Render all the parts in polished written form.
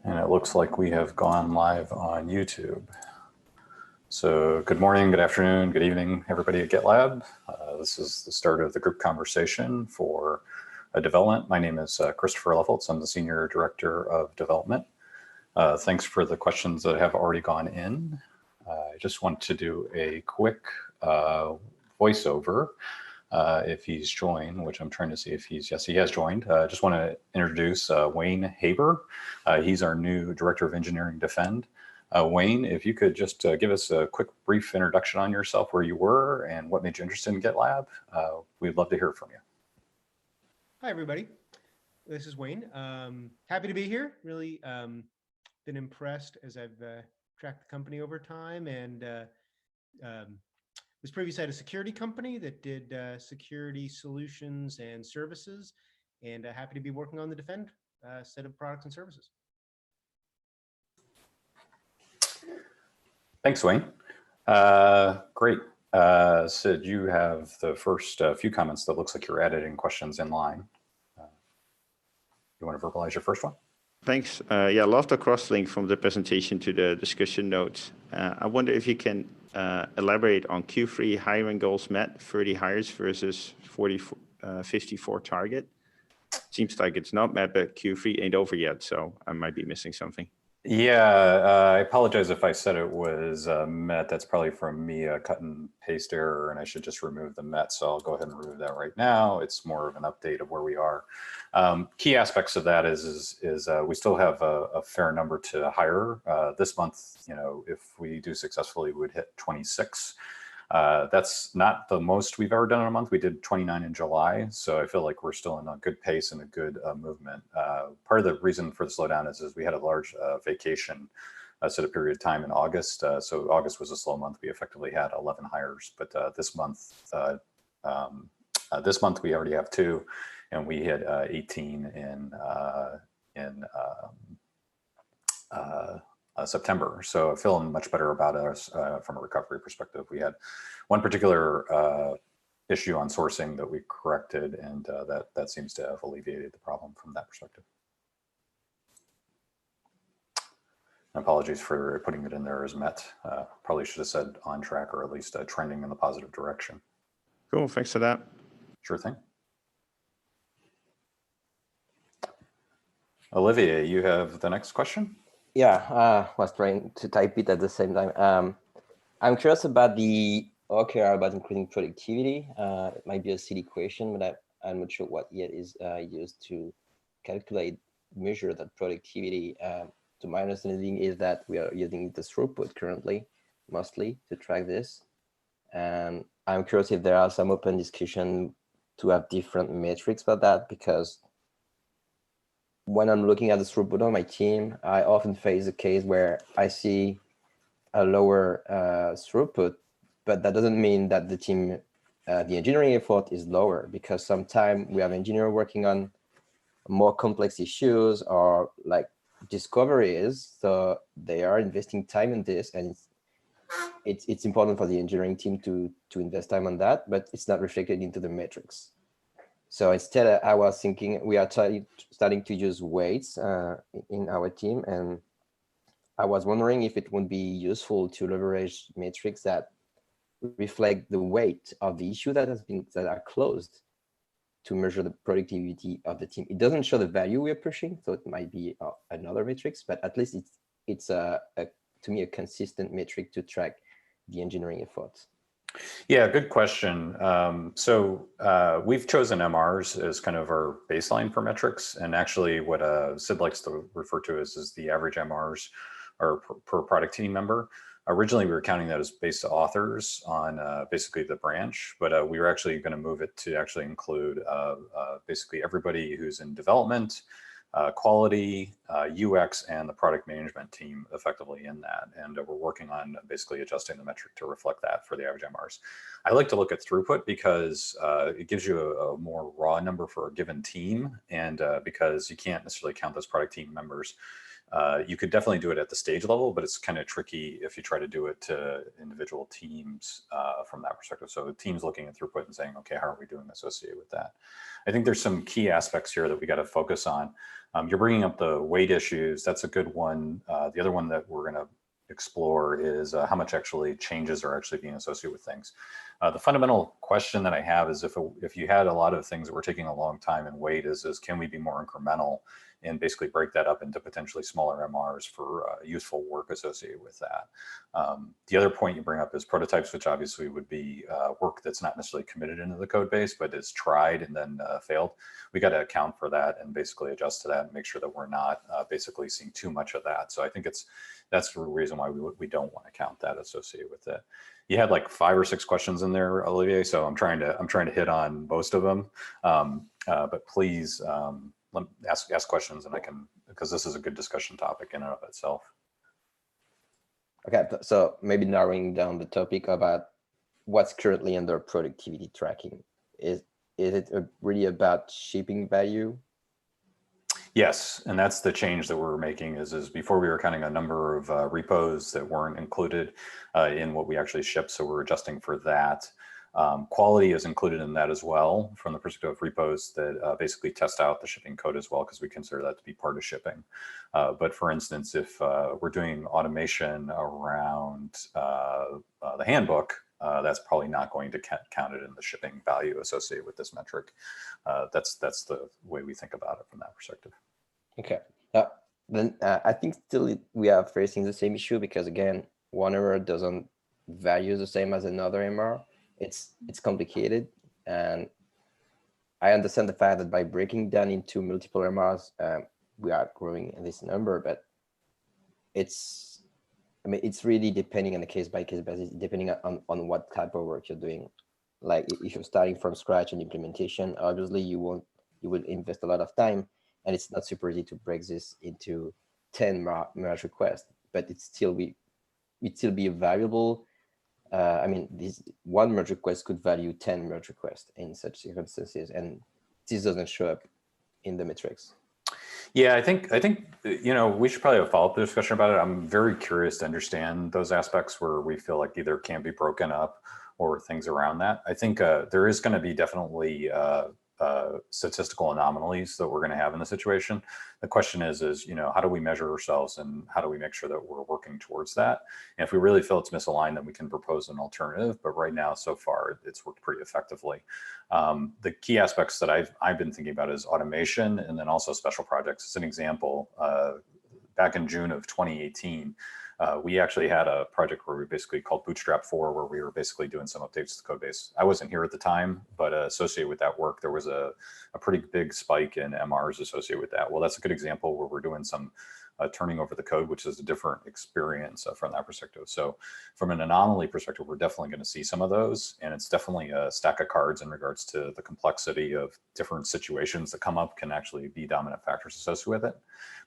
And it looks like we have gone live on YouTube. So good morning, good afternoon, good evening, everybody at GitLab. This is the start of the group conversation for development. My name is Christopher Leffeltz. I'm the Senior Director of Development. Thanks for the questions that have already gone in. I just want to do a quick voiceover. If he's joined, which I'm trying to see if yes, he has joined. Just want to introduce Wayne Haber. He's our new Director of Engineering Defend. Wayne, if you could just give us a quick brief introduction on yourself, where you were and what made you interested in GitLab. We'd love to hear from you. Hi, everybody. This is Wayne. Happy to be here. Really been impressed as I've tracked the company over time, and was previously at a security company that did security solutions and services, and happy to be working on the Defend set of products and services. Thanks, Wayne. Great. Sid, you have the first few comments that looks like you're editing questions in line. You want to verbalize your first one? Thanks. Yeah, I love the cross-link from the presentation to the discussion notes. I wonder if you can elaborate on Q3 hiring goals met, 30 hires versus 54 target. Seems like it's not met, but Q3 ain't over yet, so I might be missing something. Yeah, I apologize if I said it was met. That's probably from me a cut and paste error, and I should just remove the met. So I'll go ahead and remove that right now. It's more of an update of where we are. Key aspects of that is we still have a fair number to hire this month. You know, if we do successfully, we would hit 26. That's not the most we've ever done in a month. We did 29 in July, so I feel like we're still in a good pace and a good movement. Part of the reason for the slowdown is we had a large vacation set a period of time in August. So August was a slow month. We effectively had 11 hires, but this month we already have 2, and we hit 18 in September. So feeling much better about us from a recovery perspective. We had one particular issue on sourcing that we corrected, and that seems to have alleviated the problem from that perspective. Apologies for putting it in there as met. Probably should have said on track, or at least trending in the positive direction. Cool, thanks for that. Sure thing. Olivier, you have the next question? Yeah, was trying to type it at the same time. I'm curious about the OKR about increasing productivity. It might be a silly question, but I'm not sure what yet is used to measure that productivity. To my understanding is that we are using the throughput currently, mostly to track this. And I'm curious if there are some open discussion to have different metrics for that, because when I'm looking at the throughput on my team, I often face a case where I see a lower throughput, but that doesn't mean that the team, the engineering effort is lower, because sometimes we have engineers working on more complex issues or like discoveries, so they are investing time in this, and it's important for the engineering team to invest time on that, but it's not reflected into the metrics. So instead, I was thinking we are starting to use weights in our team, and I was wondering if it would be useful to leverage metrics that reflect the weight of the issue that are closed to measure the productivity of the team. It doesn't show the value we are pushing, so it might be another metrics, but at least it's to me a consistent metric to track the engineering efforts. Yeah, good question. So we've chosen MRs as kind of our baseline for metrics, and actually what Sid likes to refer to as the average MRs or per product team member. Originally, we were counting that as based authors on basically the branch, but we were actually going to move it to actually include basically everybody who's in development, quality, UX, and the product management team effectively in that. And we're working on basically adjusting the metric to reflect that for the average MRs. I like to look at throughput because it gives you a more raw number for a given team, and because you can't necessarily count those product team members You could definitely do it at the stage level, but it's kind of tricky if you try to do it to individual teams from that perspective. So teams looking at throughput and saying, okay, how are we doing associated with that? I think there's some key aspects here that we got to focus on. You're bringing up the weight issues. That's a good one. The other one that we're going to explore is how much actually changes are actually being associated with things. The fundamental question that I have is if you had a lot of things that were taking a long time and weight is can we be more incremental and basically break that up into potentially smaller MRs for useful work associated with that. The other point you bring up is prototypes, which obviously would be work that's not necessarily committed into the code base, but is tried and then failed. We got to account for that and basically adjust to that and make sure that we're not basically seeing too much of that. So I think that's the reason why we don't want to count that associated with it. You had like 5 or 6 questions in there, Olivier. So I'm trying to hit on most of them, but please ask questions, and I can, because this is a good discussion topic in and of itself. Okay, so maybe narrowing down the topic about what's currently under productivity tracking. Is it really about shipping value? Yes, and that's the change that we're making is before we were counting a number of repos that weren't included in what we actually ship, so we're adjusting for that. Quality is included in that as well from the perspective of repos that basically test out the shipping code as well, because we consider that to be part of shipping. But for instance, if we're doing automation around the handbook, that's probably not going to count it in the shipping value associated with this metric. That's the way we think about it from that perspective. Okay. Then I think still we are facing the same issue because again, one MR doesn't value the same as another MR. It's complicated, and I understand the fact that by breaking down into multiple MRs, we are growing this number, but it's really depending on the case by case basis, depending on what type of work you're doing. Like if you're starting from scratch and implementation, obviously you will invest a lot of time, and it's not super easy to break this into 10 merge requests, but it'd still be a valuable. This one merge request could value 10 merge requests in such circumstances, and this doesn't show up in the metrics. Yeah, I think we should probably have a follow-up discussion about it. I'm very curious to understand those aspects where we feel like either can be broken up or things around that. I think there is going to be definitely statistical anomalies that we're going to have in the situation. The question is how do we measure ourselves and how do we make sure that we're working towards that? And if we really feel it's misaligned, then we can propose an alternative. But right now, so far, it's worked pretty effectively. The key aspects that I've been thinking about is automation and then also special projects. As an example, back in June of 2018, we actually had a project where we basically called Bootstrap 4, where we were basically doing some updates to the code base. I wasn't here at the time, but associated with that work, there was a pretty big spike in MRs associated with that. Well, that's a good example where we're doing some turning over the code, which is a different experience from that perspective. So from an anomaly perspective, we're definitely going to see some of those. And it's definitely a stack of cards in regards to the complexity of different situations that come up can actually be dominant factors associated with it.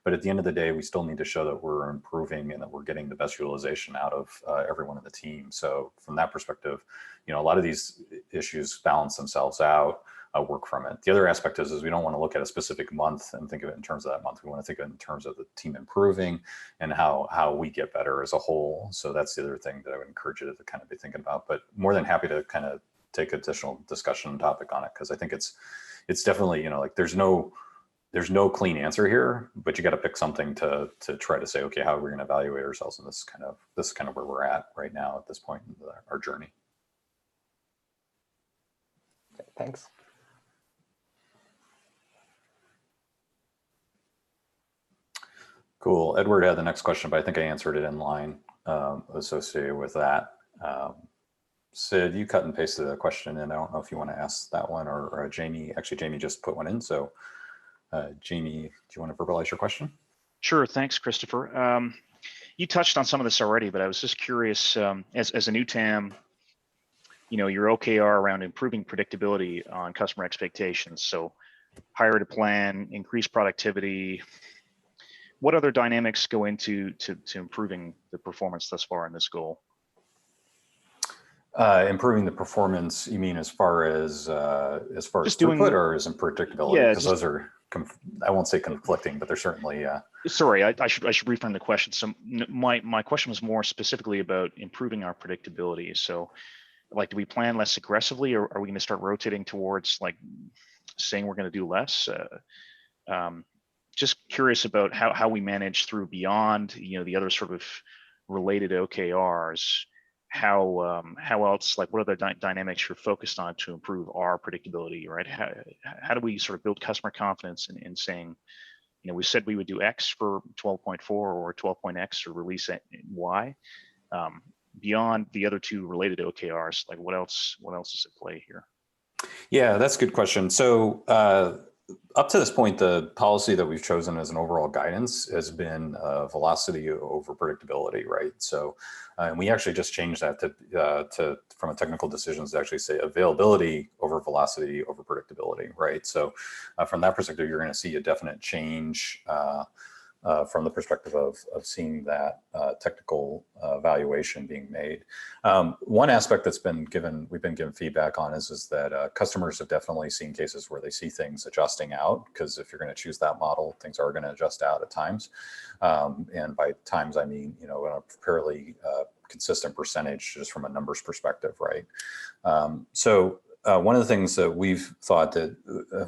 But at the end of the day, we still need to show that we're improving and that we're getting the best utilization out of everyone in the team. So from that perspective, a lot of these issues balance themselves out. Work from it. The other aspect is we don't want to look at a specific month and think of it in terms of that month. We want to think of it in terms of the team improving and how we get better as a whole. So that's the other thing that I would encourage you to kind of be thinking about. But more than happy to kind of take additional discussion topic on it, because I think it's definitely like there's no clean answer here, but you got to pick something to try to say, okay, how are we going to evaluate ourselves in this is kind of where we're at right now at this point in our journey. Okay, thanks. Cool. Edward had the next question, but I think I answered it in line associated with that. Sid, you cut and pasted a question in. I don't know if you want to ask that one or Jamie. Actually, Jamie just put one in. So Jamie, do you want to verbalize your question? Sure. Thanks, Christopher. You touched on some of this already, but I was just curious, as a new TAM, your OKR around improving predictability on customer expectations. So hire to plan, increase productivity. What other dynamics go into improving the performance thus far in this goal? Improving the performance, you mean as far as just throughput or as in predictability? Yeah, because those are I won't say conflicting, but they're certainly. Sorry, I should reframe the question. So my question was more specifically about improving our predictability. So, like, do we plan less aggressively, or are we going to start rotating towards like saying we're going to do less? Just curious about how we manage through beyond, the other sort of related OKRs. How else, like, what are the dynamics you're focused on to improve our predictability, right? How do we sort of build customer confidence in saying, we said we would do X for 12.4 or 12.X or release Y. Beyond the other two related OKRs, like what else is at play here? Yeah, that's a good question. So up to this point, the policy that we've chosen as an overall guidance has been velocity over predictability, right? So and we actually just changed that to from a technical decisions to actually say availability over velocity over predictability, right? So from that perspective, you're going to see a definite change from the perspective of seeing that technical evaluation being made. One aspect that's we've been given feedback on is that customers have definitely seen cases where they see things adjusting out, because if you're going to choose that model, things are going to adjust out at times. And by times, I mean, in a fairly consistent percentage just from a numbers perspective, right? One of the things that we've thought that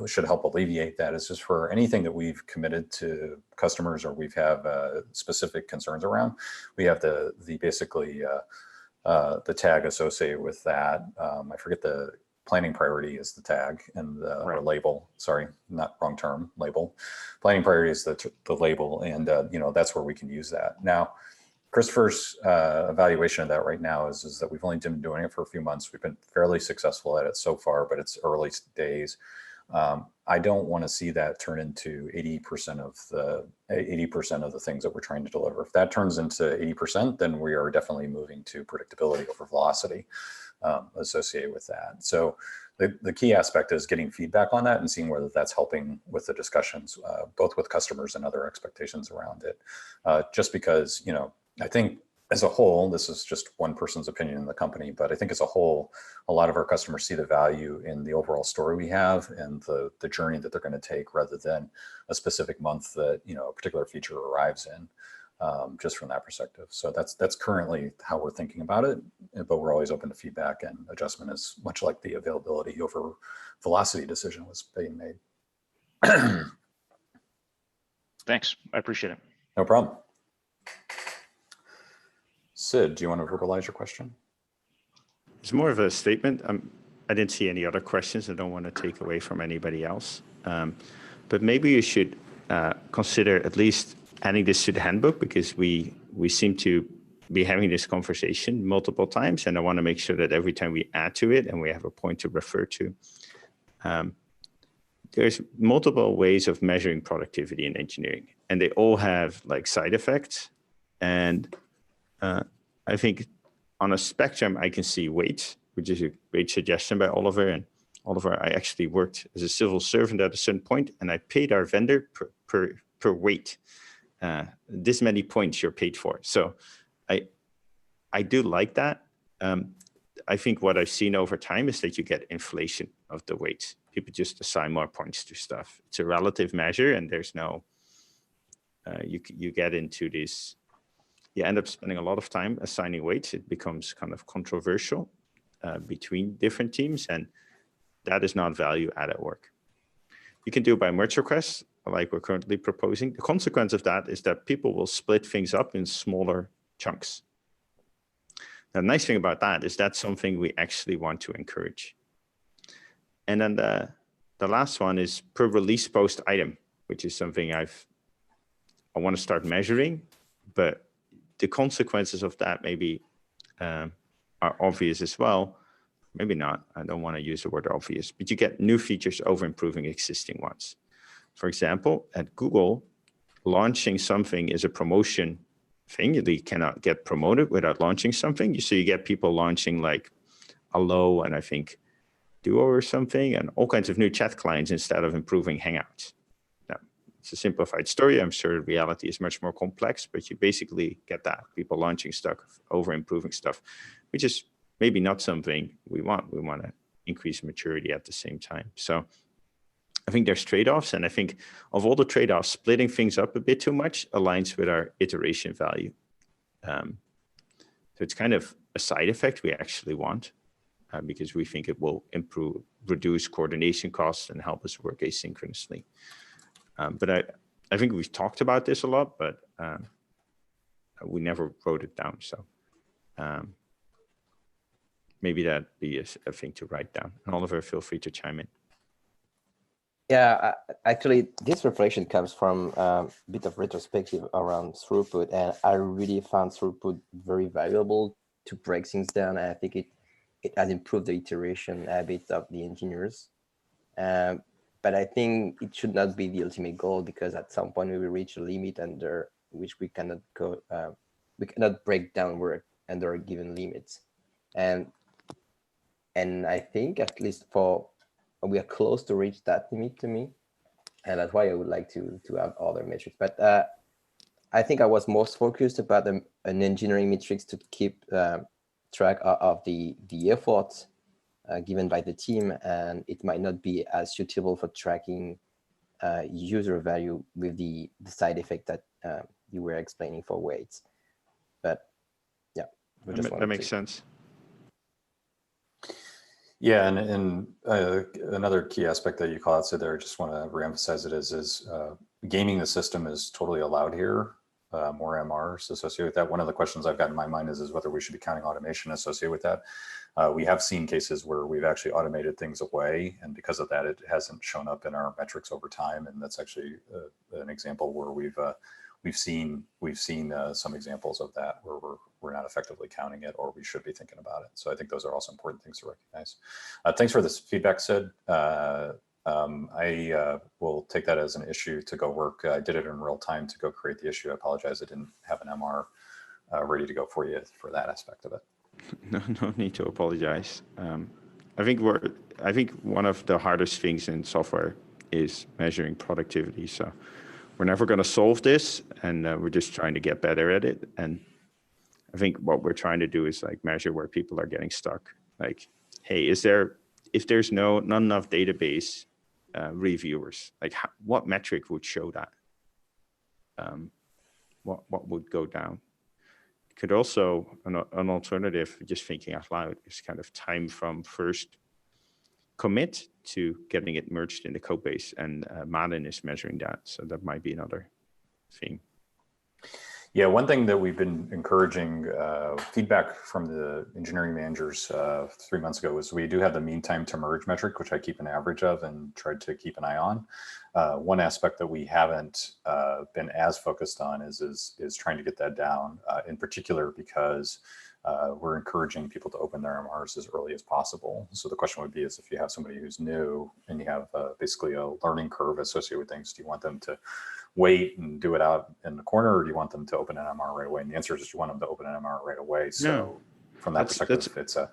should help alleviate that is just for anything that we've committed to customers or we've have specific concerns around, we have the tag associated with that. I forget the planning priority is the tag and or label. Sorry, not wrong term. Label. Planning priority is the label, and that's where we can use that now. Christopher's evaluation of that right now is that we've only been doing it for a few months. We've been fairly successful at it so far, but it's early days. I don't want to see that turn into 80% of the things that we're trying to deliver. If that turns into 80%, then we are definitely moving to predictability over velocity associated with that. So the key aspect is getting feedback on that and seeing whether that's helping with the discussions, both with customers and other expectations around it. Just because, I think as a whole, this is just one person's opinion in the company, but I think as a whole, a lot of our customers see the value in the overall story we have and the journey that they're going to take, rather than a specific month that a particular feature arrives in, just from that perspective. So that's currently how we're thinking about it, but we're always open to feedback and adjustment, as much like the availability over velocity decision was being made. Thanks, I appreciate it. No problem. Sid, do you want to verbalize your question? It's more of a statement. I didn't see any other questions. I don't want to take away from anybody else. But maybe you should consider at least adding this to the handbook, because we seem to be having this conversation multiple times, and I want to make sure that every time we add to it and we have a point to refer to. There's multiple ways of measuring productivity in engineering, and they all have like side effects. And I think on a spectrum, I can see weight, which is a great suggestion by Oliver. And Oliver, I actually worked as a civil servant at a certain point, and I paid our vendor per weight. This many points you're paid for. So I do like that. I think what I've seen over time is that you get inflation of the weights. People just assign more points to stuff. It's a relative measure, and there's no, you get into this, you end up spending a lot of time assigning weights. It becomes kind of controversial between different teams, and that is not value added work. You can do it by merge requests, like we're currently proposing. The consequence of that is that people will split things up in smaller chunks. Now, the nice thing about that is that's something we actually want to encourage. And then the last one is per release post item, which is something I want to start measuring, but the consequences of that maybe are obvious as well. Maybe not. I don't want to use the word obvious, but you get new features over improving existing ones. For example, at Google, launching something is a promotion thing. You cannot get promoted without launching something. So you get people launching like Allo and I think Duo or something, and all kinds of new chat clients instead of improving Hangouts. Now, it's a simplified story. I'm sure reality is much more complex, but you basically get that. People launching stuff over improving stuff, which is maybe not something we want. We want to increase maturity at the same time. So I think there's trade-offs, and I think of all the trade-offs, splitting things up a bit too much aligns with our iteration value. So it's kind of a side effect we actually want, because we think it will reduce coordination costs and help us work asynchronously. But I think we've talked about this a lot, but we never wrote it down. So maybe that'd be a thing to write down. And Oliver, feel free to chime in. Yeah, actually, this reflection comes from a bit of retrospective around throughput, and I really found throughput very valuable to break things down. I think it has improved the iteration habits of the engineers. But I think it should not be the ultimate goal, because at some point we will reach a limit under which we cannot go, we cannot break down work under given limits. And I think at least we are close to reach that limit to me. And that's why I would like to have other metrics. But I think I was most focused about an engineering metrics to keep track of the effort given by the team, and it might not be as suitable for tracking user value with the side effect that you were explaining for weights. But yeah, that makes sense. Yeah, and another key aspect that you call out, so there, I just want to reemphasize it, is gaming the system is totally allowed here. More MRs associated with that. One of the questions I've got in my mind is whether we should be counting automation associated with that. We have seen cases where we've actually automated things away, and because of that, it hasn't shown up in our metrics over time. And that's actually an example where we've seen some examples of that where we're not effectively counting it, or we should be thinking about it. So I think those are also important things to recognize. Thanks for this feedback, Sid. I will take that as an issue to go work. I did it in real time to go create the issue. I apologize, I didn't have an MR ready to go for you for that aspect of it. No need to apologize. I think one of the hardest things in software is measuring productivity. So we're never going to solve this, and we're just trying to get better at it. And I think what we're trying to do is like measure where people are getting stuck. Like, hey, if there's not enough database reviewers, like what metric would show that? What would go down? Could also, an alternative, just thinking out loud, is kind of time from first commit to getting it merged in the code base, and Malin is measuring that. So that might be another thing. Yeah, one thing that we've been encouraging feedback from the engineering managers 3 months ago was we do have the mean time to merge metric, which I keep an average of and tried to keep an eye on. One aspect that we haven't been as focused on is trying to get that down, in particular because we're encouraging people to open their MRs as early as possible. So the question would be is if you have somebody who's new and you have basically a learning curve associated with things, do you want them to wait and do it out in the corner, or do you want them to open an MR right away? And the answer is you want them to open an MR right away. So from that perspective, it's a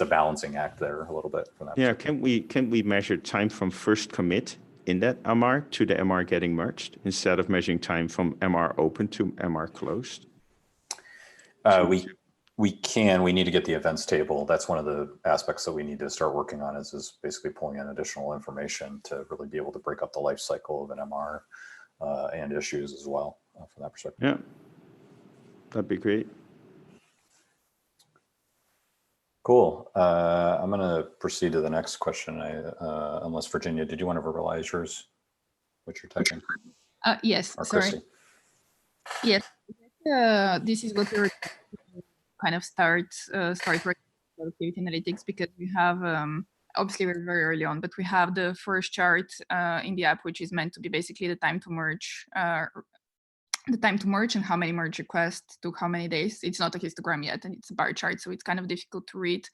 balancing act there a little bit. From that can we measure time from first commit in that MR to the MR getting merged instead of measuring time from MR open to MR closed? We need to get the events table. That's one of the aspects that we need to start working on is basically pulling in additional information to really be able to break up the life cycle of an MR and issues as well from that perspective. Yeah, that'd be great. Cool. I'm going to proceed to the next question. Unless Virginia, did you want to verbalize yours? What you're typing? Yes. Or sorry. Christy? Yes. This is what we're kind of start working with productivity analytics, because we have obviously we're very early on, but we have the first chart in the app, which is meant to be basically the time to merge. And how many merge requests took how many days. It's not a histogram yet, and it's a bar chart, so it's kind of difficult to read.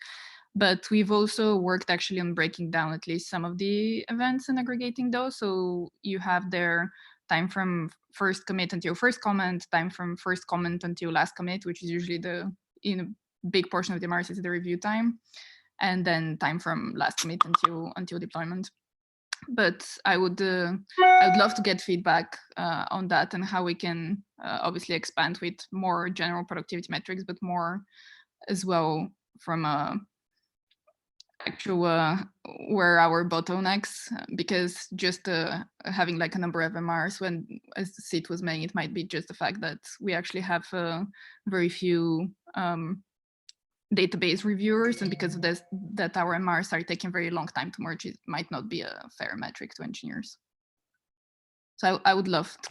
But we've also worked actually on breaking down at least some of the events and aggregating those. So you have their time from first commit until first comment, time from first comment until last commit, which is usually big portion of the MRs is the review time, and then time from last commit until deployment. But I would love to get feedback on that and how we can obviously expand with more general productivity metrics, but more as well from actual where our bottlenecks, because just having like a number of MRs when, as Sid was saying, it might be just the fact that we actually have very few database reviewers, and because of this, that our MRs are taking very long time to merge, it might not be a fair metric to engineers. So I would love to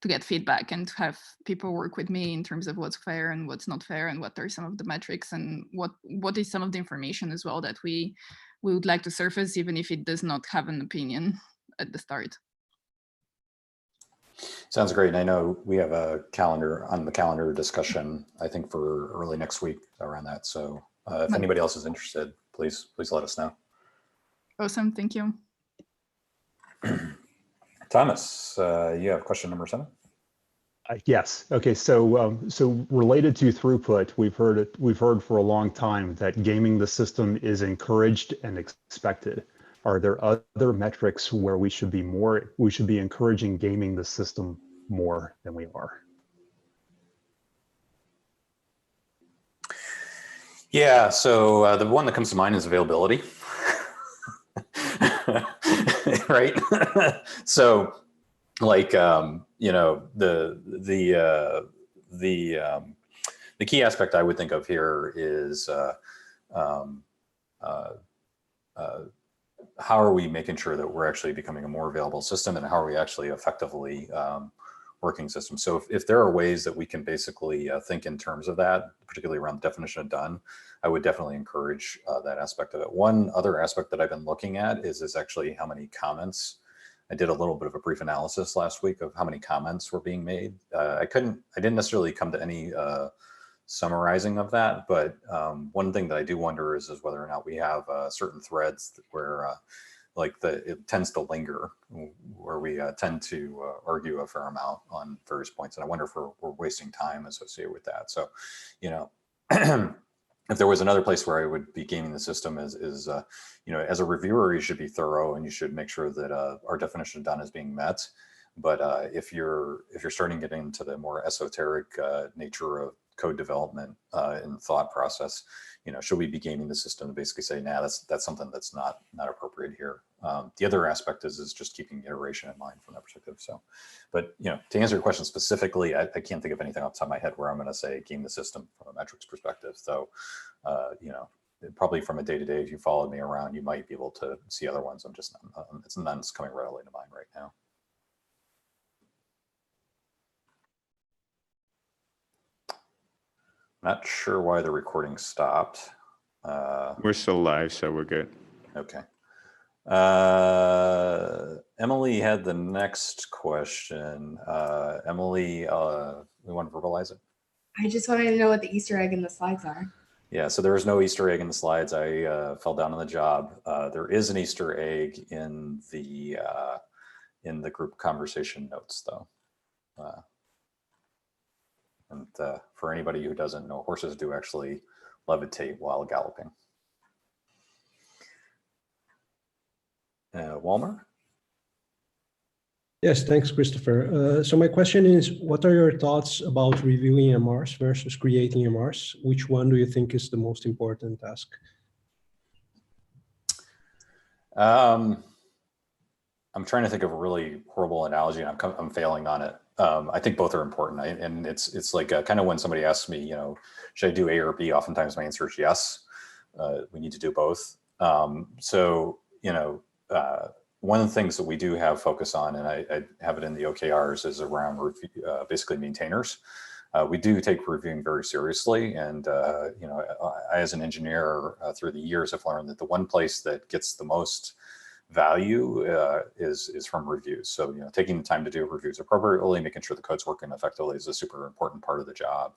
get feedback and to have people work with me in terms of what's fair and what's not fair, and what are some of the metrics, and what is some of the information as well that we would like to surface, even if it does not have an opinion at the start. Sounds great. And I know we have a calendar discussion, I think for early next week around that. So if anybody else is interested, please let us know. Awesome, thank you. Thomas, you have question number 7. Yes. Okay. So related to throughput, we've heard for a long time that gaming the system is encouraged and expected. Are there other metrics where we should be encouraging gaming the system more than we are? Yeah. So the one that comes to mind is availability. Right. So like, you know, the key aspect I would think of here is how are we making sure that we're actually becoming a more available system, and how are we actually effectively working system? So if there are ways that we can basically think in terms of that, particularly around the definition of done, I would definitely encourage that aspect of it. One other aspect that I've been looking at is actually how many comments. I did a little bit of a brief analysis last week of how many comments were being made. I didn't necessarily come to any summarizing of that, but one thing that I do wonder is whether or not we have certain threads where it tends to linger, where we tend to argue a fair amount on various points. And I wonder if we're wasting time associated with that. So, you know, if there was another place where I would be gaming the system is you know, as a reviewer, you should be thorough and you should make sure that our definition of done is being met. But if you're starting to get into the more esoteric nature of code development and thought process, you know, should we be gaming the system to basically say, nah, that's something that's not appropriate here. The other aspect is just keeping iteration in mind from that perspective. So, but you know, to answer your question specifically, I can't think of anything off the top of my head where I'm going to say game the system from a metrics perspective. So, you know, probably from a day-to-day, if you followed me around, you might be able to see other ones. I'm just it's none's coming readily to mind right now. Not sure why the recording stopped. We're still live, so we're good. Okay. Emily had the next question. Emily, we want to verbalize it? I just wanted to know what the Easter egg in the slides are. Yeah, so there is no Easter egg in the slides. I fell down on the job. There is an Easter egg in the group conversation notes, though. And for anybody who doesn't know, horses do actually levitate while galloping. Walmer? Yes, thanks, Christopher. So my question is, what are your thoughts about reviewing MRs versus creating MRs? Which one do you think is the most important task? I'm trying to think of a really horrible analogy, and I'm failing on it. I think both are important, and it's like kind of when somebody asks me, you know, should I do A or B? Oftentimes my answer is yes. We need to do both. So, you know, one of the things that we do have focus on, and I have it in the OKRs, is around basically maintainers. We do take reviewing very seriously, and you know, I as an engineer through the years have learned that the one place that gets the most value is from reviews. So, you know, taking the time to do reviews appropriately, making sure the code's working effectively is a super important part of the job.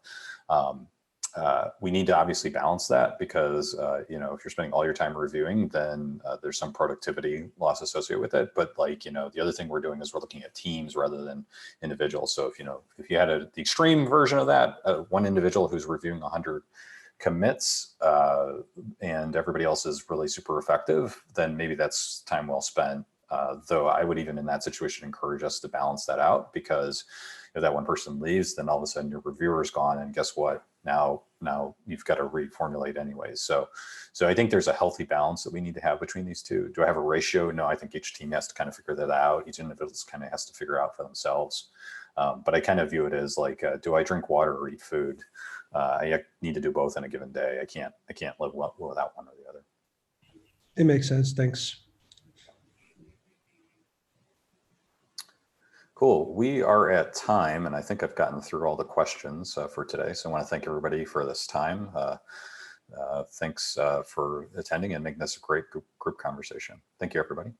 We need to obviously balance that because, you know, if you're spending all your time reviewing, then there's some productivity loss associated with it. But like, you know, the other thing we're doing is we're looking at teams rather than individuals. So if, you know, if you had the extreme version of that, one individual who's reviewing 100 commits and everybody else is really super effective, then maybe that's time well spent. Though I would even in that situation encourage us to balance that out, because if that one person leaves, then all of a sudden your reviewer is gone, and guess what? Now you've got to reformulate anyways. So I think there's a healthy balance that we need to have between these two. Do I have a ratio? No, I think each team has to kind of figure that out. Each individual kind of has to figure out for themselves. But I kind of view it as like, do I drink water or eat food? I need to do both in a given day. I can't live without one or the other. It makes sense. Thanks. Cool. We are at time, and I think I've gotten through all the questions for today. So I want to thank everybody for this time. Thanks for attending and making this a great group conversation. Thank you, everybody.